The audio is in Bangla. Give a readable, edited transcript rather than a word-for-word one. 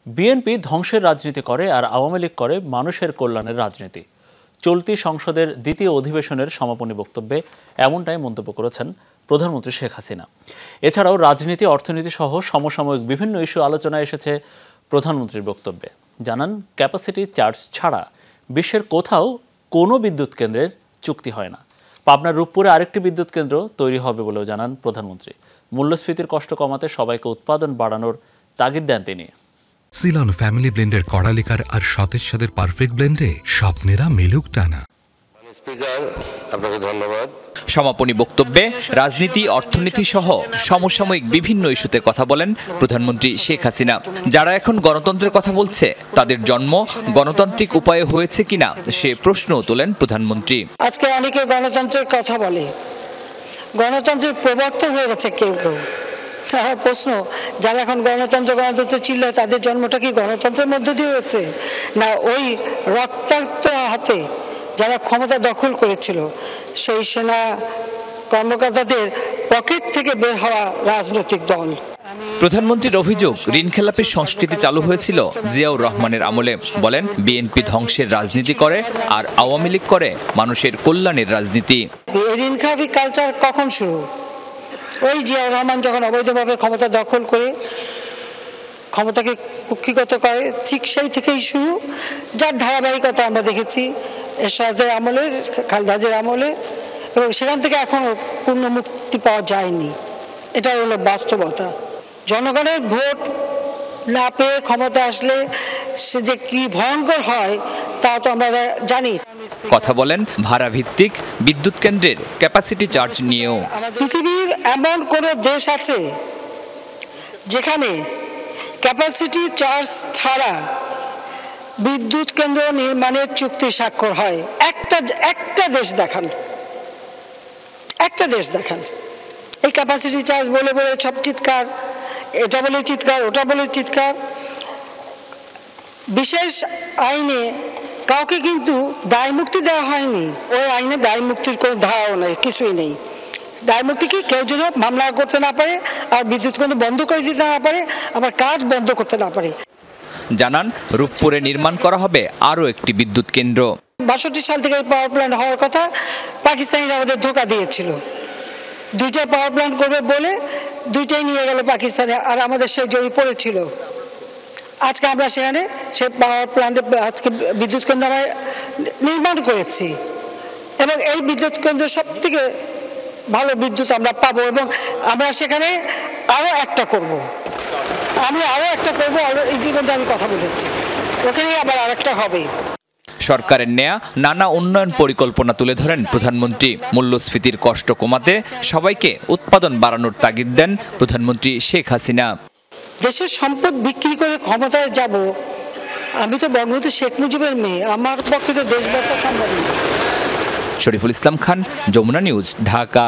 বিএনপি ধ্বংসের রাজনীতি করে আর আওয়ামী লীগ করে মানুষের কল্যাণের রাজনীতি। চলতি সংসদের দ্বিতীয় অধিবেশনের সমাপনী বক্তব্যে এমনটাই মন্তব্য করেছেন প্রধানমন্ত্রী শেখ হাসিনা। এছাড়াও রাজনীতি, অর্থনীতি সহ সমসাময়িক বিভিন্ন ইস্যু আলোচনায় এসেছে প্রধানমন্ত্রীর বক্তব্যে। জানান, ক্যাপাসিটি চার্জ ছাড়া বিশ্বের কোথাও কোনো বিদ্যুৎ কেন্দ্রের চুক্তি হয় না। পাবনার রূপপুরে আরেকটি বিদ্যুৎ কেন্দ্র তৈরি হবে বলেও জানান প্রধানমন্ত্রী। মূল্যস্ফীতির কষ্ট কমাতে সবাইকে উৎপাদন বাড়ানোর তাগিদ দেন তিনি। সিলন ফ্যামিলি ব্লেন্ডের কড়ালিকার আর সতেজ সাদের পারফেক্ট ব্লেন্ডে স্বপ্নেরা মিলুক টানা। আপনাকে ধন্যবাদ। সমাপনী বক্তব্যে রাজনীতি, অর্থনীতি সহ সমসাময়িক বিভিন্ন ইস্যুতে কথা বলেন প্রধানমন্ত্রী শেখ হাসিনা। যারা এখন গণতন্ত্রের কথা বলছে, তাদের জন্ম গণতান্ত্রিক উপায়ে হয়েছে কিনা সে প্রশ্নও তোলেন প্রধানমন্ত্রী। আজকে অনেকে গণতন্ত্রের কথা বলে, গণতন্ত্রের প্রবক্তা হয়ে গেছে কেউ কেউ। আমার প্রশ্ন, যারা এখন গণতন্ত্র চিল্লায়, তাদের জন্মটা কি গণতন্ত্রের মধ্য দিয়ে হয়েছে, না ওই রক্তাক্ত হাতে যারা ক্ষমতা দখল করেছিল সেই সেনা কর্মকর্তাদের পকেট থেকে বের হওয়া রাজনৈতিক দল? প্রধানমন্ত্রীর অভিযোগ, ঋণ খেলাপের সংস্কৃতি চালু হয়েছিল জিয়াউর রহমানের আমলে। বলেন, বিএনপি ধ্বংসের রাজনীতি করে আর আওয়ামী লীগ করে মানুষের কল্যাণের রাজনীতি। ঋণ খেলাপি কালচার কখন শুরু? ওই জিয়াউর রহমান যখন অবৈধভাবে ক্ষমতা দখল করে ক্ষমতাকে কুক্ষিগত করে, ঠিক সেই থেকেই শুরু, যার ধারাবাহিকতা আমরা দেখেছি এরশাদের আমলে, খালেদা জিয়ার আমলে, এবং সেখান থেকে এখনো পূর্ণ মুক্তি পাওয়া যায়নি। এটাই হলো বাস্তবতা। জনগণের ভোট না পেয়ে ক্ষমতা আসলে সে যে কি ভয়ঙ্কর হয় তা তো আমরা জানি। কথা বলেন ভাড়া ভিত্তিক বিদ্যুৎ কেন্দ্রের ক্যাপাসিটি চার্জ নিয়েও। পৃথিবীর এমন কোন দেশ আছে যেখানে ক্যাপাসিটি চার্জ ছাড়া বিদ্যুৎ কেন্দ্র নির্মাণের চুক্তি স্বাক্ষর হয়? একটা দেশ দেখান, একটা দেশ দেখান। এই ক্যাপাসিটি চার্জ বলে বলে সব চিৎকার, এটা বলে চিৎকার, ওটা বলে চিৎকার। বিশেষ আইনে কাউকে কিন্তু দায় মুক্তি দেওয়া হয়নি। ওই আইনে দায় মুক্তির কোনো ধারাও নেই, কিছুই নেই। দায় মুক্তি কি? কেউ যদি মামলা করতে না পারে, আর বিদ্যুৎ কেন্দ্র বন্ধ করে দিতে না পারে, আবার কাজ বন্ধ করতে না পারে। জানান, রূপপুরে নির্মাণ করা হবে আরও একটি বিদ্যুৎ কেন্দ্র। 62 সাল থেকে পাওয়ার প্ল্যান্ট হওয়ার কথা, পাকিস্তানিরা আমাদের ধোঁকা দিয়েছিল। 2টা পাওয়ার প্ল্যান্ট করবে বলে 2টাই নিয়ে গেল পাকিস্তানে, আর আমাদের সেই জমি পড়েছিল। আজকে আমরা সেখানে সেই পাওয়ার প্ল্যান্টে আজকে বিদ্যুৎ কেন্দ্র আমরা নির্মাণ করেছি, এবং এই বিদ্যুৎ কেন্দ্র সব থেকে ভালো বিদ্যুৎ আমরা পাবো, এবং আমরা সেখানে আরো একটা করব। ইতিমধ্যে আমি কথা বলেছি, ওখানে আবার আরেকটা হবে। সরকারের নেয়া নানা উন্নয়ন পরিকল্পনা তুলে ধরেন প্রধানমন্ত্রী। মূল্যস্ফীতির কষ্ট কমাতে সবাইকে উৎপাদন বাড়ানোর তাগিদ দেন প্রধানমন্ত্রী শেখ হাসিনা। দেশের সম্পদ বিক্রি করে ক্ষমতায় যাব, আমি তো বঙ্গবন্ধু শেখ মুজিবের মেয়ে, আমার পক্ষে তো দেশ বাঁচা সম্ভব নয়। শরীফুল ইসলাম খান, যমুনা নিউজ, ঢাকা।